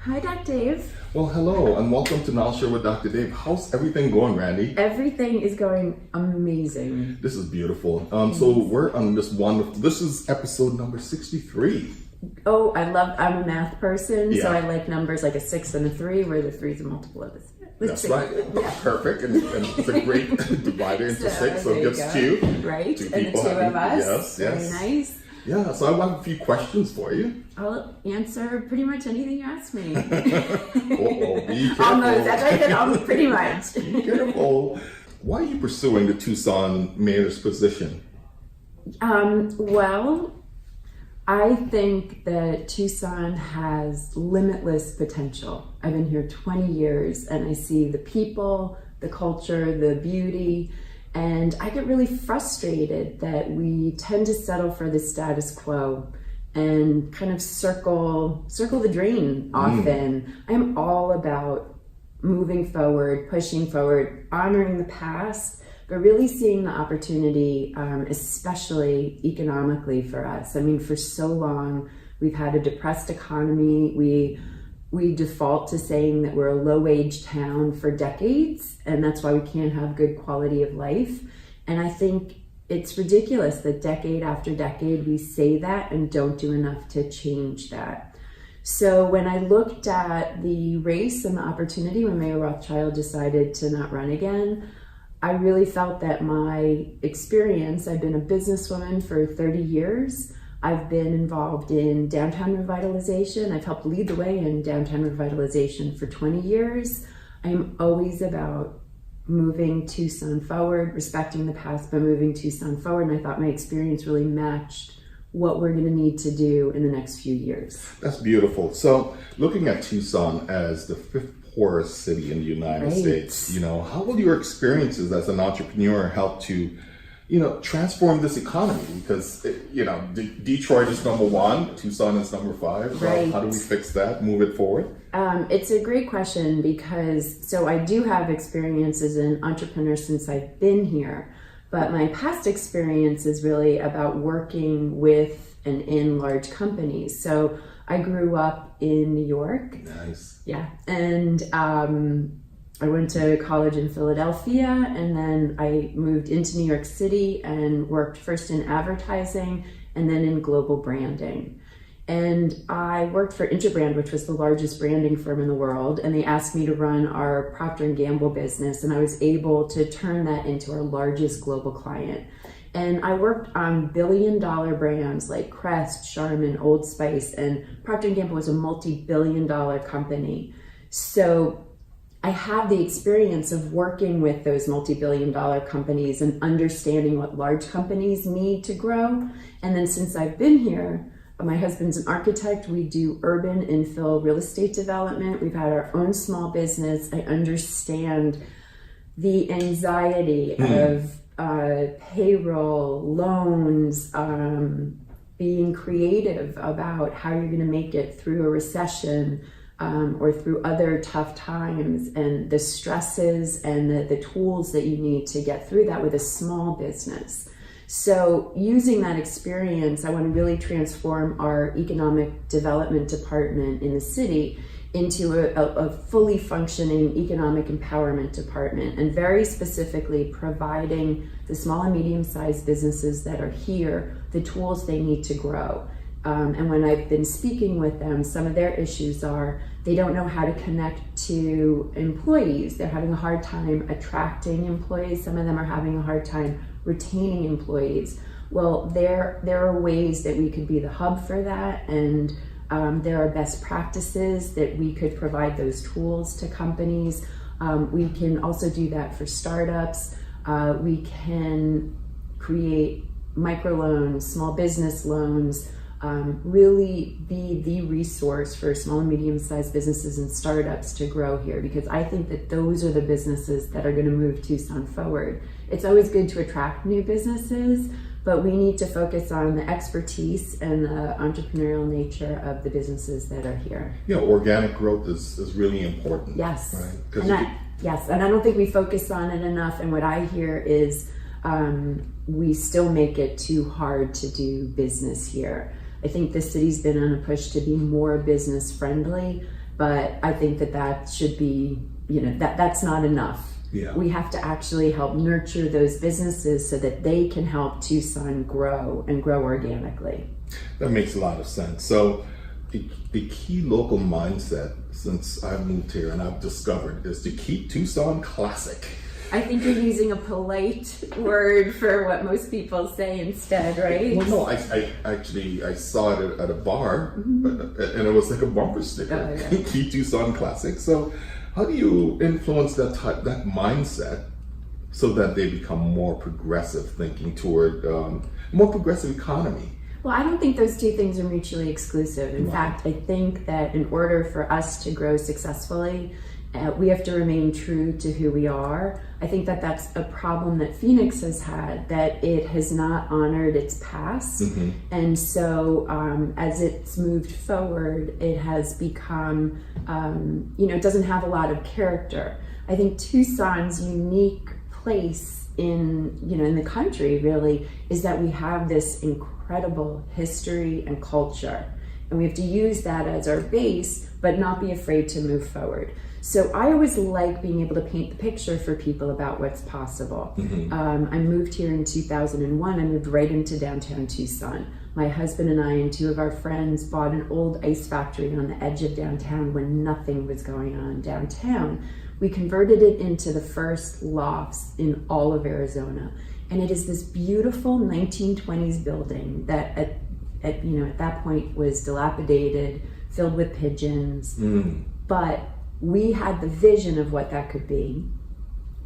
Hi, Dr. Dave. Well, hello, and welcome to Now Share with Dr. Dave. How's everything going, Randy? Everything is going amazing. This is beautiful. So we're on this wonderful, this is episode number 63. Oh, I'm a math person, so Yeah. I like numbers like a 6 and a 3, where the 3 is a multiple of the 6. That's right. Perfect. And it's a great divider into six, so it gets two. Right, Two and the people two of having- us. Yes. Very nice. Yeah, so I have a few questions for you. I'll answer pretty much anything you ask me. Be careful. Almost, that's what I said, almost, pretty much. Be careful. Why are you pursuing the Tucson mayor's position? Well, I think that Tucson has limitless potential. I've been here 20 years and I see the people, the culture, the beauty, and I get really frustrated that we tend to settle for the status quo and kind of circle the drain often. I'm all about moving forward, pushing forward, honoring the past, but really seeing the opportunity, especially economically for us. I mean, for so long, we've had a depressed economy. We default to saying that we're a low-wage town for decades, and that's why we can't have good quality of life. And I think it's ridiculous that decade after decade we say that and don't do enough to change that. So when I looked at the race and the opportunity when Mayor Rothschild decided to not run again, I really felt that my experience, I've been a businesswoman for 30 years. I've been involved in downtown revitalization. I've helped lead the way in downtown revitalization for 20 years. I'm always about moving Tucson forward, respecting the past, but moving Tucson forward. And I thought my experience really matched what we're going to need to do in the next few years. That's beautiful. So looking at Tucson as the fifth poorest city in the United States, how will your experiences as an entrepreneur help to transform this economy? Because, Detroit is number one, Tucson is number five. Right. How do we fix that, move it forward? It's a great question because, I do have experience as an entrepreneur since I've been here, but my past experience is really about working with and in large companies. So I grew up in New York. Nice. Yeah. And, I went to college in Philadelphia, and then I moved into New York City and worked first in advertising and then in global branding. And I worked for Interbrand, which was the largest branding firm in the world, and they asked me to run our Procter & Gamble business, and I was able to turn that into our largest global client. And I worked on billion-dollar brands like Crest, Charmin, Old Spice, and Procter & Gamble was a multi-billion-dollar company. So I have the experience of working with those multi-billion-dollar companies and understanding what large companies need to grow. And then since I've been here, my husband's an architect. We do urban infill real estate development. We've had our own small business. I understand the anxiety of payroll, loans, being creative about how you're going to make it through a recession, or through other tough times, and the stresses and the tools that you need to get through that with a small business. So using that experience, I want to really transform our economic development department in the city into a fully functioning economic empowerment department, and very specifically providing the small and medium-sized businesses that are here the tools they need to grow. And when I've been speaking with them, some of their issues are they don't know how to connect to employees. They're having a hard time attracting employees. Some of them are having a hard time retaining employees. Well, there are ways that we could be the hub for that, and there are best practices that we could provide those tools to companies. We can also do that for startups. We can create microloans, small business loans, really be the resource for small and medium-sized businesses and startups to grow here, because I think that those are the businesses that are going to move Tucson forward. It's always good to attract new businesses, but we need to focus on the expertise and the entrepreneurial nature of the businesses that are here. Organic growth is really important. Yes. Right? Yes, and I don't think we focus on it enough, and what I hear is we still make it too hard to do business here. I think the city's been on a push to be more business friendly, but I think that should be, that's not enough. Yeah. We have to actually help nurture those businesses so that they can help Tucson grow and grow organically. That makes a lot of sense. So the key local mindset since I've moved here and I've discovered is to keep Tucson classic. I think you're using a polite word for what most people say instead, right? Well, no, I saw it at a bar, and it was like a bumper sticker. Oh, yeah. Keep Tucson classic. So how do you influence that mindset so that they become more progressive, thinking toward more progressive economy? Well, I don't think those two things are mutually exclusive. In fact, I think that in order for us to grow successfully, we have to remain true to who we are. I think that that's a problem that Phoenix has had, that it has not honored its past. And so as it's moved forward, it has become, it doesn't have a lot of character. I think Tucson's unique place in the country really is that we have this incredible history and culture. And we have to use that as our base, but not be afraid to move forward. So I always like being able to paint the picture for people about what's possible. I moved here in 2001. I moved right into downtown Tucson. My husband and I and two of our friends bought an old ice factory on the edge of downtown when nothing was going on downtown. We converted it into the first lofts in all of Arizona. And it is this beautiful 1920s building that at that point was dilapidated, filled with pigeons. But we had the vision of what that could be.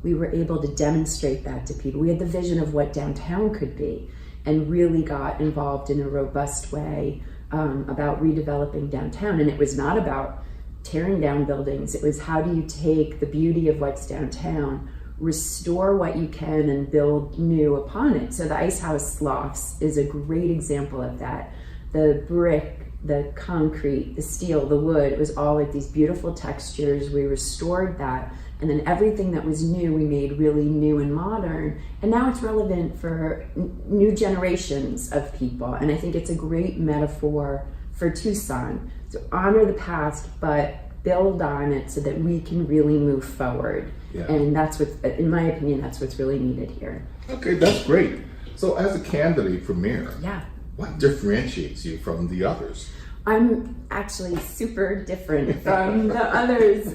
We were able to demonstrate that to people. We had the vision of what downtown could be and really got involved in a robust way about redeveloping downtown. And it was not about tearing down buildings. It was how do you take the beauty of what's downtown, restore what you can, and build new upon it. So the Ice House Lofts is a great example of that. The brick, the concrete, the steel, the wood, it was all like these beautiful textures. We restored that. And then everything that was new, we made really new and modern. And now it's relevant for new generations of people. And I think it's a great metaphor for Tucson. So honor the past, but build on it so that we can really move forward. Yeah. And that's what, in my opinion, that's what's really needed here. Okay, that's great. So as a candidate for mayor, Yeah. what differentiates you from the others? I'm actually super different from the others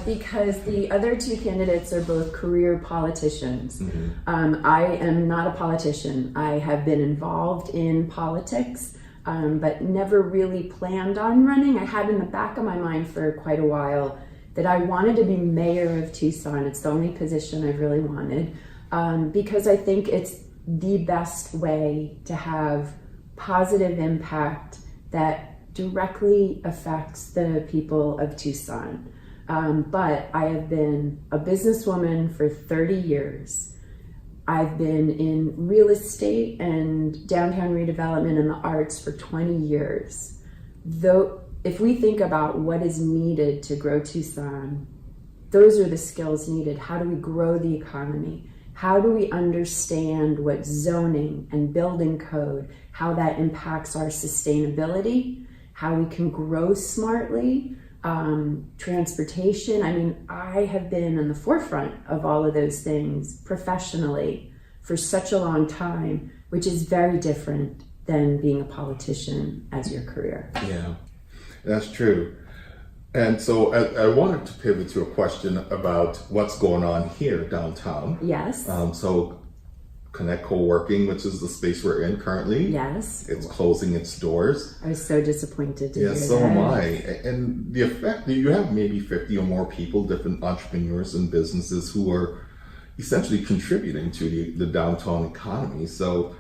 because the other two candidates are both career politicians. I am not a politician. I have been involved in politics, but never really planned on running. I had in the back of my mind for quite a while that I wanted to be mayor of Tucson. It's the only position I've really wanted because I think it's the best way to have positive impact that directly affects the people of Tucson. But I have been a businesswoman for 30 years. I've been in real estate and downtown redevelopment and the arts for 20 years. Though, if we think about what is needed to grow Tucson, those are the skills needed. How do we grow the economy? How do we understand what zoning and building code, how that impacts our sustainability, how we can grow smartly, transportation. I mean, I have been on the forefront of all of those things professionally for such a long time, which is very different than being a politician as your career. Yeah, that's true. And so I wanted to pivot to a question about what's going on here downtown. Yes. So Connect Co-working, which is the space we're in currently. Yes. It's closing its doors. I was so disappointed to hear that. Yeah, so am I. And the effect, you have maybe 50 or more people, different entrepreneurs and businesses who are essentially contributing to the downtown economy. So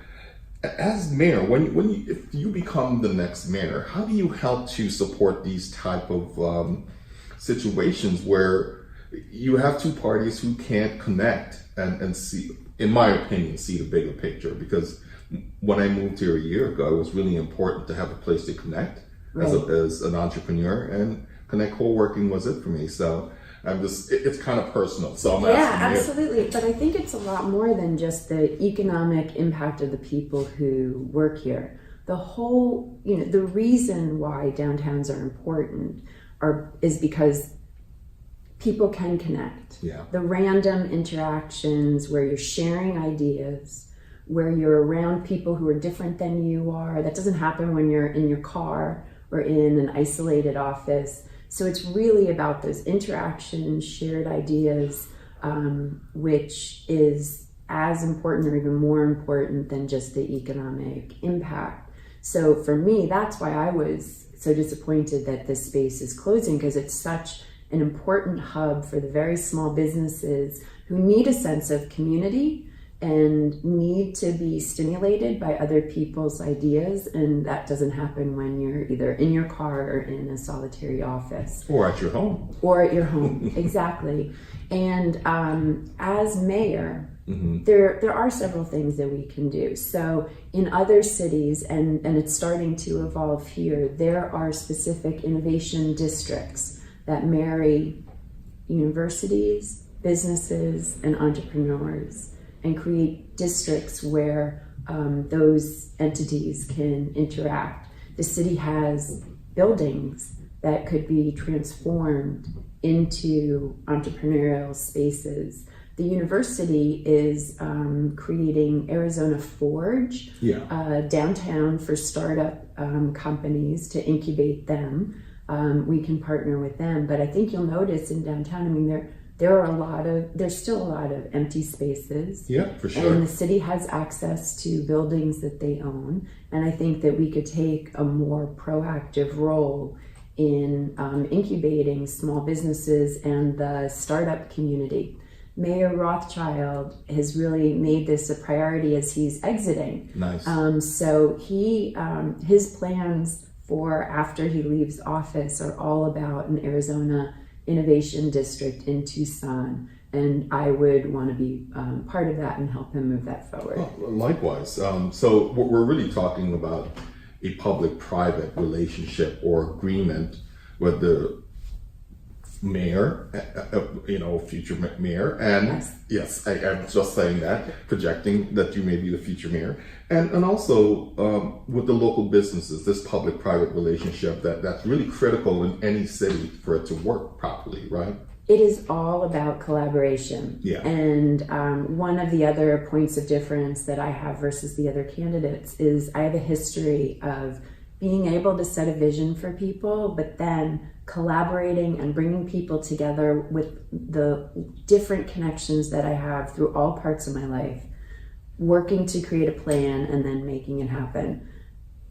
as mayor, if you become the next mayor, how do you help to support these type of situations where you have two parties who can't connect and see, in my opinion, see the bigger picture? Because when I moved here a year ago, it was really important to have a place to connect as an entrepreneur, and Connect Co-working was it for me. So it's kind of personal. So I'm asking absolutely. But I think it's a lot more than just the economic impact of the people who work here. The whole, the reason why downtowns are important is because people can connect. Yeah. The random interactions where you're sharing ideas, where you're around people who are different than you are. That doesn't happen when you're in your car or in an isolated office. So it's really about those interactions, shared ideas, which is as important or even more important than just the economic impact. So for me, that's why I was so disappointed that this space is closing, because it's such an important hub for the very small businesses who need a sense of community and need to be stimulated by other people's ideas. And that doesn't happen when you're either in your car or in a solitary office. Or at your home. Or at your home, exactly. And as mayor, Mm-hmm. there are several things that we can do. So in other cities, and it's starting to evolve here, there are specific innovation districts that marry universities, businesses, and entrepreneurs, and create districts where those entities can interact. The city has buildings that could be transformed into entrepreneurial spaces. The university is creating Arizona Forge downtown for startup companies to incubate them. We can partner with them, but I think you'll notice in downtown, I mean, there's still a lot of empty spaces. Yeah, for sure. And the city has access to buildings that they own, and I think that we could take a more proactive role in incubating small businesses and the startup community. Mayor Rothschild has really made this a priority as he's exiting. Nice. So his plans for after he leaves office are all about an Arizona Innovation District in Tucson. And I would want to be part of that and help him move that forward. Oh, likewise. So we're really talking about a public-private relationship or agreement with the mayor, future mayor, and yes, I'm just saying that, projecting that you may be the future mayor, and also with the local businesses, this public-private relationship that's really critical in any city for it to work properly, right? It is all about collaboration. Yeah. And one of the other points of difference that I have versus the other candidates is I have a history of being able to set a vision for people, but then collaborating and bringing people together with the different connections that I have through all parts of my life, working to create a plan and then making it happen.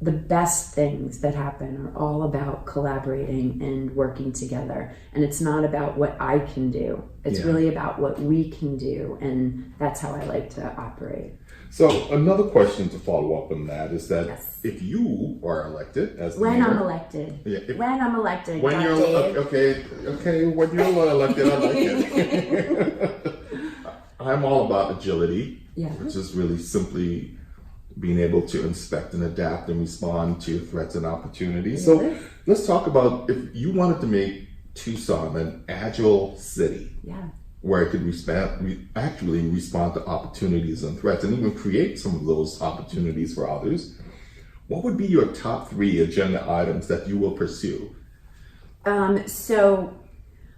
The best things that happen are all about collaborating and working together. And it's not about what I can do. It's really about what we can do. And that's how I like to operate. So another question to follow up on that is that if you are elected as the mayor, I'm elected. When I'm elected. When you're okay, when you're elected, I like it. I'm all about agility, which is really simply being able to inspect and adapt and respond to threats and opportunities. So let's talk about if you wanted to make Tucson an agile city, where it could actually respond to opportunities and threats and even create some of those opportunities for others. What would be your top 3 agenda items that you will pursue? So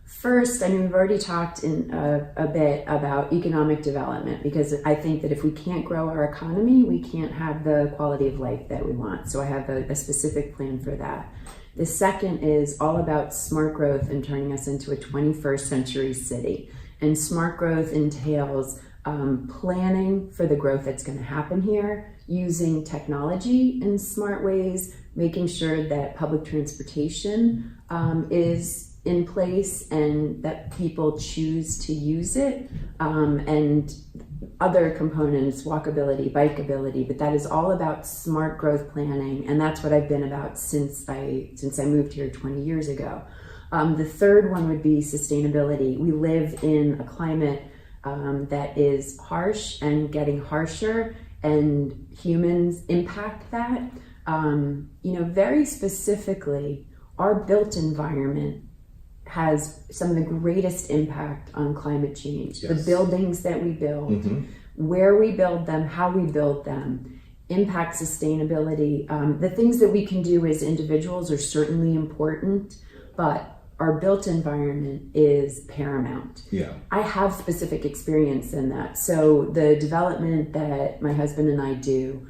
first, I mean, we've already talked in a bit about economic development, because I think that if we can't grow our economy, we can't have the quality of life that we want. So I have a specific plan for that. The second is all about smart growth and turning us into a 21st century city. And smart growth entails planning for the growth that's going to happen here, using technology in smart ways, making sure that public transportation is in place and that people choose to use it, and other components, walkability, bikeability, but that is all about smart growth planning, and that's what I've been about since I moved here 20 years ago. The third one would be sustainability. We live in a climate that is harsh and getting harsher, and humans impact that. Very specifically, our built environment has some of the greatest impact on climate change. The buildings that we build, where we build them, how we build them, impact sustainability. The things that we can do as individuals are certainly important, but our built environment is paramount. Yeah. I have specific experience in that. So the development that my husband and I do,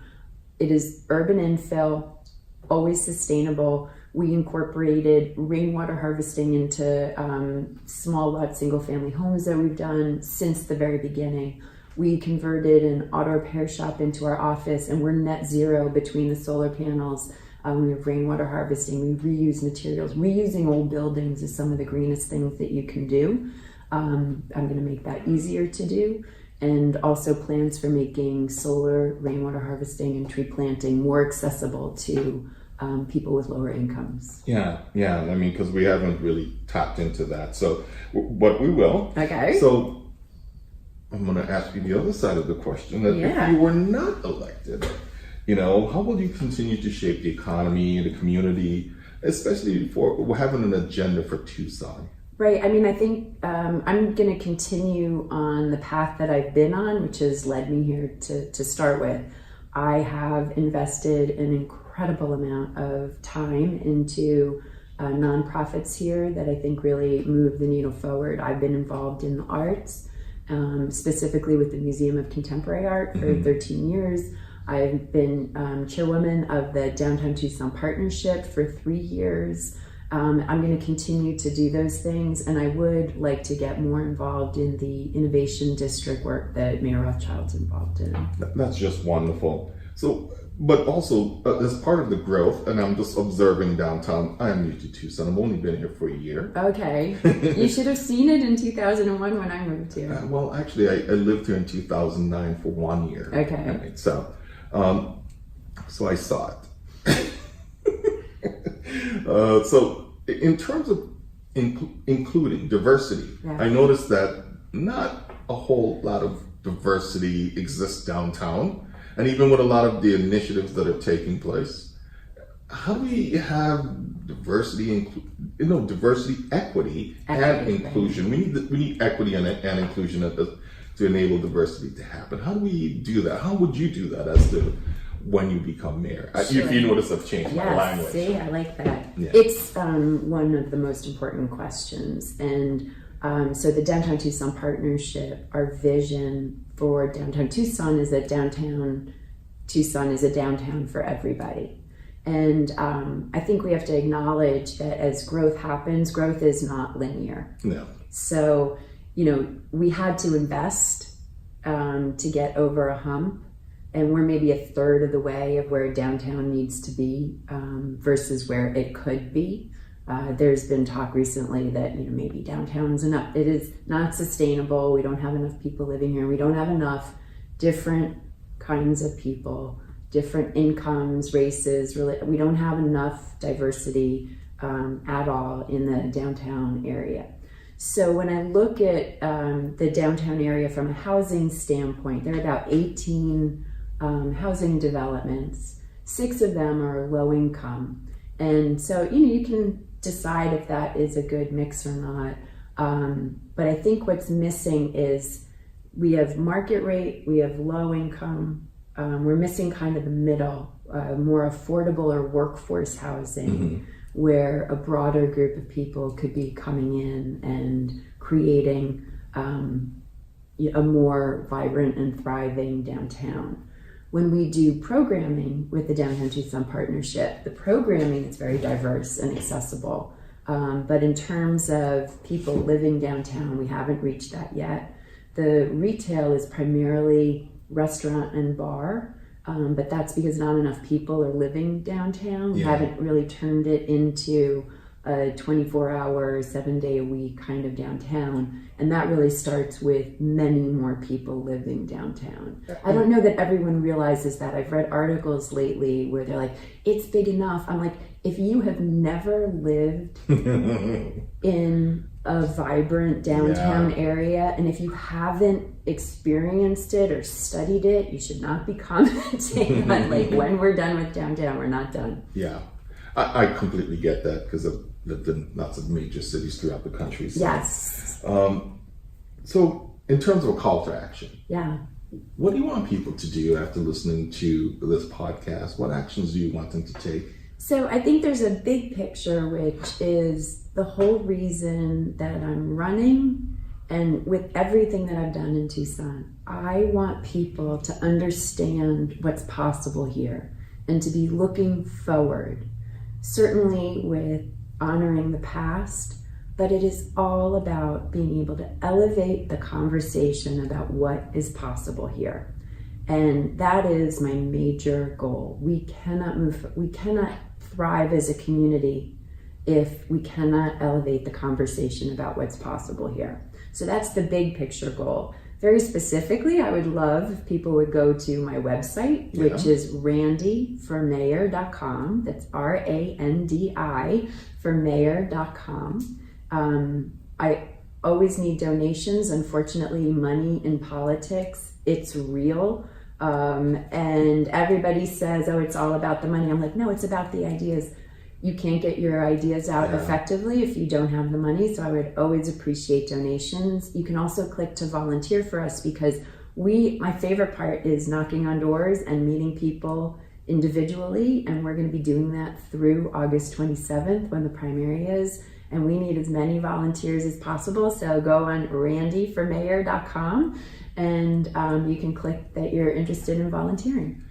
it is urban infill, always sustainable. We incorporated rainwater harvesting into small lot single family homes that we've done since the very beginning. We converted an auto repair shop into our office, and we're net zero between the solar panels. We have rainwater harvesting. We reuse materials. Reusing old buildings is some of the greenest things that you can do. I'm going to make that easier to do. And also plans for making solar, rainwater harvesting, and tree planting more accessible to people with lower incomes. Yeah. I mean, because we haven't really tapped into that. So, but we will. Okay. So, I'm going to ask you the other side of the question. That if you were not elected, how will you continue to shape the economy, the community, especially for having an agenda for Tucson? Right. I mean, I think I'm going to continue on the path that I've been on, which has led me here to start with. I have invested an incredible amount of time into nonprofits here that I think really move the needle forward. I've been involved in the arts, specifically with the Museum of Contemporary Art for 13 years. I've been chairwoman of the Downtown Tucson Partnership for 3 years. I'm going to continue to do those things, and I would like to get more involved in the innovation district work that Mayor Rothschild's involved in. That's just wonderful. So, but also as part of the growth, and I'm just observing downtown, I am new to Tucson. I've only been here for a year. Okay. You should have seen it in 2001 when I moved here. Well, actually, I lived here in 2009 for 1 year. Okay. Right? So I saw it. So in terms of including diversity, I noticed that not a whole lot of diversity exists downtown, and even with a lot of the initiatives that are taking place, how do we have diversity, diversity, equity, and inclusion? Right. We need equity and inclusion to enable diversity to happen. How do we do that? How would you do that as to when you become mayor? Sure. If you notice I've changed my language. See, I like that. Yeah. It's one of the most important questions. And so the Downtown Tucson Partnership, our vision for Downtown Tucson is that Downtown Tucson is a downtown for everybody. And I think we have to acknowledge that as growth happens, growth is not linear. No. So, we had to invest to get over a hump. And we're maybe a third of the way of where downtown needs to be versus where it could be. There's been talk recently that maybe downtown's enough. It is not sustainable. We don't have enough people living here. We don't have enough different kinds of people, different incomes, races. Really, we don't have enough diversity at all in the downtown area. So when I look at the downtown area from a housing standpoint, there are about 18 housing developments. 6 of them are low income. And so, you can decide if that is a good mix or not. But I think what's missing is we have market rate, we have low income, we're missing kind of the middle, more affordable or workforce housing, where a broader group of people could be coming in and creating a more vibrant and thriving downtown. When we do programming with the Downtown Tucson Partnership, the programming is very diverse and accessible. But in terms of people living downtown, we haven't reached that yet. The retail is primarily restaurant and bar, but that's because not enough people are living downtown. We haven't really turned it into a 24-hour, 7-day-a-week kind of downtown. And that really starts with many more people living downtown. I don't know that everyone realizes that. I've read articles lately where they're like, it's big enough. I'm like, if you have never lived in a vibrant downtown area, and if you haven't experienced it or studied it, you should not be commenting on when we're done with downtown, we're not done. Yeah, I completely get that because I've lived in lots of major cities throughout the country. So. Yes. So in terms of a call to action, what do you want people to do after listening to this podcast? What actions do you want them to take? So I think there's a big picture, which is the whole reason that I'm running, and with everything that I've done in Tucson, I want people to understand what's possible here and to be looking forward, certainly with honoring the past, but it is all about being able to elevate the conversation about what is possible here. And that is my major goal. We cannot thrive as a community if we cannot elevate the conversation about what's possible here. So that's the big picture goal. Very specifically, I would love if people would go to my website, which is randiformayor.com. That's RANDI for mayor.com. I always need donations. Unfortunately, money in politics, it's real. And everybody says, oh, it's all about the money. I'm like, no, it's about the ideas. You can't get your ideas out effectively if you don't have the money. So I would always appreciate donations. You can also click to volunteer for us, because my favorite part is knocking on doors and meeting people individually. And we're going to be doing that through August 27th when the primary is. And we need as many volunteers as possible. So go on randiformayor.com and you can click that you're interested in volunteering.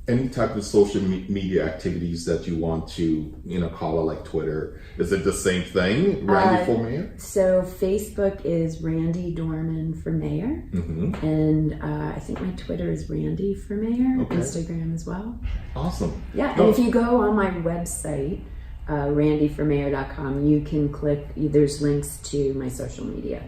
Any type of social media activities that you want to, call it, like Twitter, is it the same thing, Randi for Mayor? So Facebook is Randi Dorman for Mayor, and I think my Twitter is Randi for Mayor, Instagram as well. Awesome. Yeah, and if you go on my website, randiformayor.com, you can click, there's links to my social media.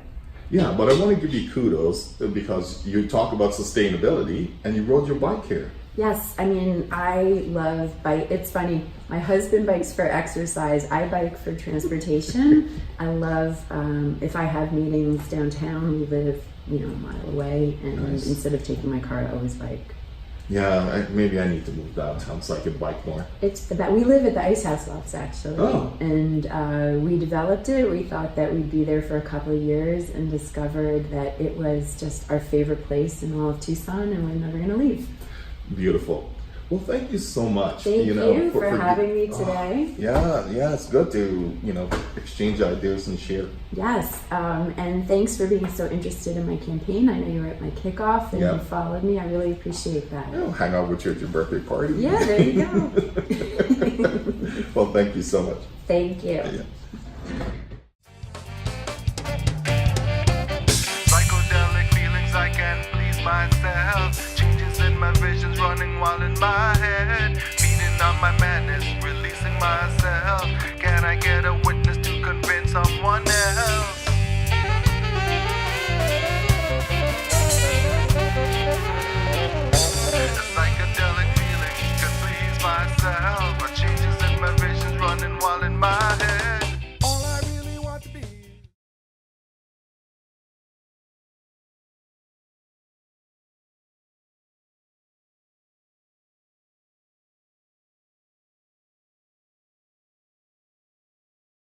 Yeah, but I want to give you kudos because you talk about sustainability and you rode your bike here. Yes, I mean, I love bike. It's funny, my husband bikes for exercise, I bike for transportation. I love, if I have meetings downtown, we live, a mile away, and instead of taking my car, I always bike. Yeah, maybe I need to move downtown so I can bike more. We live at the Ice House lots, actually. And we developed it. We thought that we'd be there for a couple of years and discovered that it was just our favorite place in all of Tucson, and we're never going to leave. Beautiful. Well, thank you so much. Thank you for having me today. Yeah, it's good to, exchange ideas and share. Yes, and thanks for being so interested in my campaign. I know you were at my kickoff and you followed me. I really appreciate that. I'll hang out with you at your birthday party. Yeah, there you go. Well, thank you so much. Thank you. Yeah. Psychedelic feelings, I can't please myself. Changes in my visions running wild in my head. Feeding on my madness, releasing myself. Can I get a witness?